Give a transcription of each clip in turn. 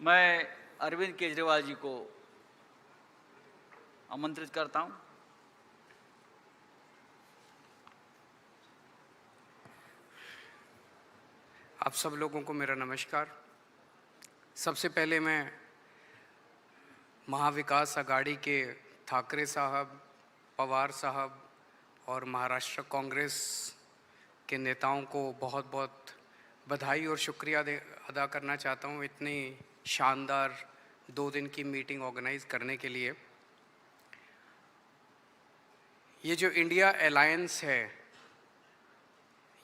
मैं अरविंद केजरीवाल जी को आमंत्रित करता हूं। आप सब लोगों को मेरा नमस्कार। सबसे पहले मैं महाविकास आघाड़ी के ठाकरे साहब, पवार साहब और महाराष्ट्र कांग्रेस के नेताओं को बहुत बहुत बधाई और शुक्रिया अदा करना चाहता हूं इतनी शानदार 2 दिन की मीटिंग ऑर्गेनाइज करने के लिए। ये जो इंडिया अलायंस है,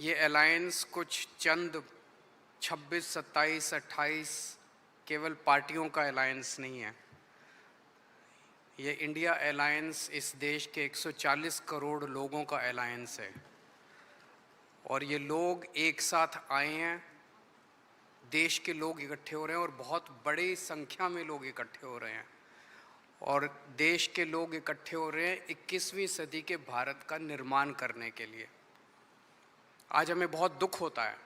ये अलायंस कुछ चंद 26, 27, 28 केवल पार्टियों का अलायंस नहीं है। ये इंडिया अलायंस इस देश के 140 करोड़ लोगों का अलायंस है और ये लोग एक साथ आए हैं। देश के लोग इकट्ठे हो रहे हैं और बहुत बड़ी संख्या में लोग इकट्ठे हो रहे हैं और देश के लोग इकट्ठे हो रहे हैं 21वीं सदी के भारत का निर्माण करने के लिए। आज हमें बहुत दुख होता है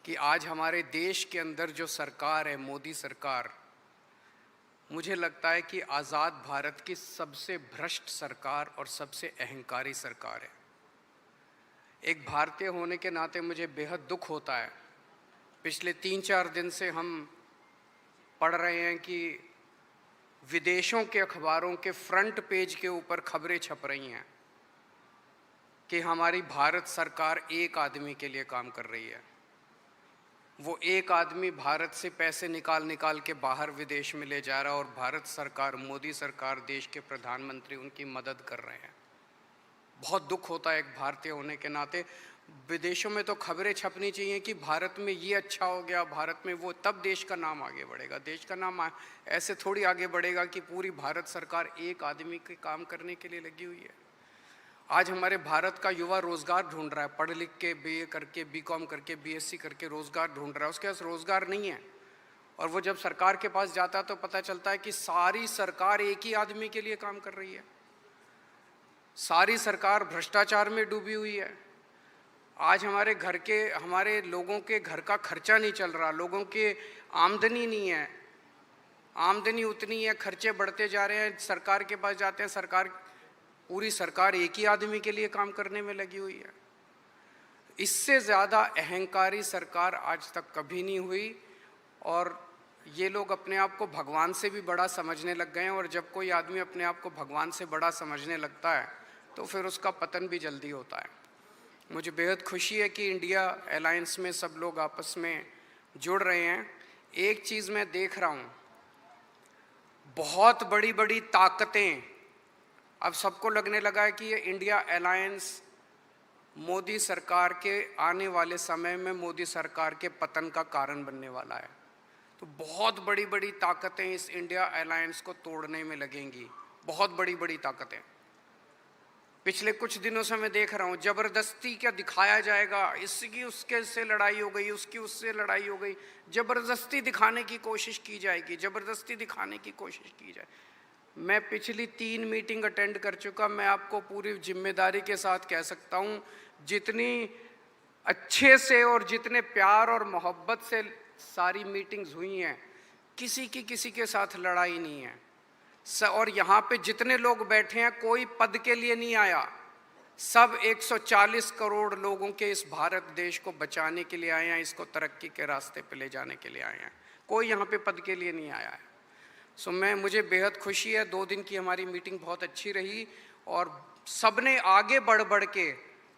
कि आज हमारे देश के अंदर जो सरकार है, मोदी सरकार, मुझे लगता है कि आज़ाद भारत की सबसे भ्रष्ट सरकार और सबसे अहंकारी सरकार है। एक भारतीय होने के नाते मुझे बेहद दुख होता है। पिछले 3-4 दिन से हम पढ़ रहे हैं कि विदेशों के अखबारों के फ्रंट पेज के ऊपर खबरें छप रही हैं कि हमारी भारत सरकार एक आदमी के लिए काम कर रही है। वो एक आदमी भारत से पैसे निकाल के बाहर विदेश में ले जा रहा है और भारत सरकार, मोदी सरकार, देश के प्रधानमंत्री उनकी मदद कर रहे हैं। बहुत दुख होता है एक भारतीय होने के नाते। विदेशों में तो खबरें छपनी चाहिए कि भारत में ये अच्छा हो गया, भारत में वो, तब देश का नाम आगे बढ़ेगा। देश का नाम ऐसे थोड़ी आगे बढ़ेगा कि पूरी भारत सरकार एक आदमी के काम करने के लिए लगी हुई है। आज हमारे भारत का युवा रोज़गार ढूंढ रहा है, पढ़ लिख के बीए करके, बीकॉम करके, बीएससी करके रोज़गार ढूंढ रहा है। उसके पास रोज़गार नहीं है और वो जब सरकार के पास जाता है तो पता चलता है कि सारी सरकार एक ही आदमी के लिए काम कर रही है। सारी सरकार भ्रष्टाचार में डूबी हुई है। आज हमारे लोगों के घर का खर्चा नहीं चल रहा, लोगों के आमदनी नहीं है, आमदनी उतनी है, खर्चे बढ़ते जा रहे हैं। सरकार के पास जाते हैं, पूरी सरकार एक ही आदमी के लिए काम करने में लगी हुई है। इससे ज़्यादा अहंकारी सरकार आज तक कभी नहीं हुई और ये लोग अपने आप को भगवान से भी बड़ा समझने लग गए हैं और जब कोई आदमी अपने आप को भगवान से बड़ा समझने लगता है तो फिर उसका पतन भी जल्दी होता है। मुझे बेहद खुशी है कि इंडिया अलायंस में सब लोग आपस में जुड़ रहे हैं। एक चीज़ मैं देख रहा हूँ, बहुत बड़ी बड़ी ताकतें, अब सबको लगने लगा है कि ये इंडिया अलायंस मोदी सरकार के आने वाले समय में मोदी सरकार के पतन का कारण बनने वाला है। तो बहुत बड़ी बड़ी ताकतें इस इंडिया अलायंस को तोड़ने में लगेंगी, बहुत बड़ी बड़ी ताकतें। पिछले कुछ दिनों से मैं देख रहा हूँ जबरदस्ती क्या दिखाया जाएगा, इसकी उसके से लड़ाई हो गई, उसकी उससे लड़ाई हो गई, जबरदस्ती दिखाने की कोशिश की जाएगी, जबरदस्ती दिखाने की कोशिश की जाए। मैं पिछली 3 मीटिंग अटेंड कर चुका, मैं आपको पूरी जिम्मेदारी के साथ कह सकता हूँ, जितनी अच्छे से और जितने प्यार और मोहब्बत से सारी मीटिंग्स हुई हैं, किसी के साथ लड़ाई नहीं है। और यहाँ पे जितने लोग बैठे हैं कोई पद के लिए नहीं आया, सब 140 करोड़ लोगों के इस भारत देश को बचाने के लिए आए हैं, इसको तरक्की के रास्ते पे ले जाने के लिए आए हैं। कोई यहाँ पे पद के लिए नहीं आया है। मुझे बेहद खुशी है। 2 दिन की हमारी मीटिंग बहुत अच्छी रही और सबने आगे बढ़ के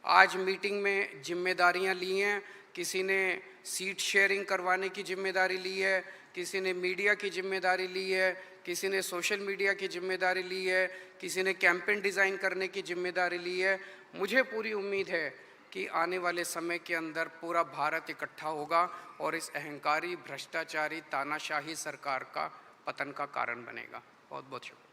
आज मीटिंग में जिम्मेदारियाँ ली हैं। किसी ने सीट शेयरिंग करवाने की जिम्मेदारी ली है, किसी ने मीडिया की जिम्मेदारी ली है, किसी ने सोशल मीडिया की जिम्मेदारी ली है, किसी ने कैंपेन डिज़ाइन करने की जिम्मेदारी ली है। मुझे पूरी उम्मीद है कि आने वाले समय के अंदर पूरा भारत इकट्ठा होगा और इस अहंकारी, भ्रष्टाचारी, तानाशाही सरकार का पतन का कारण बनेगा। बहुत बहुत शुक्रिया।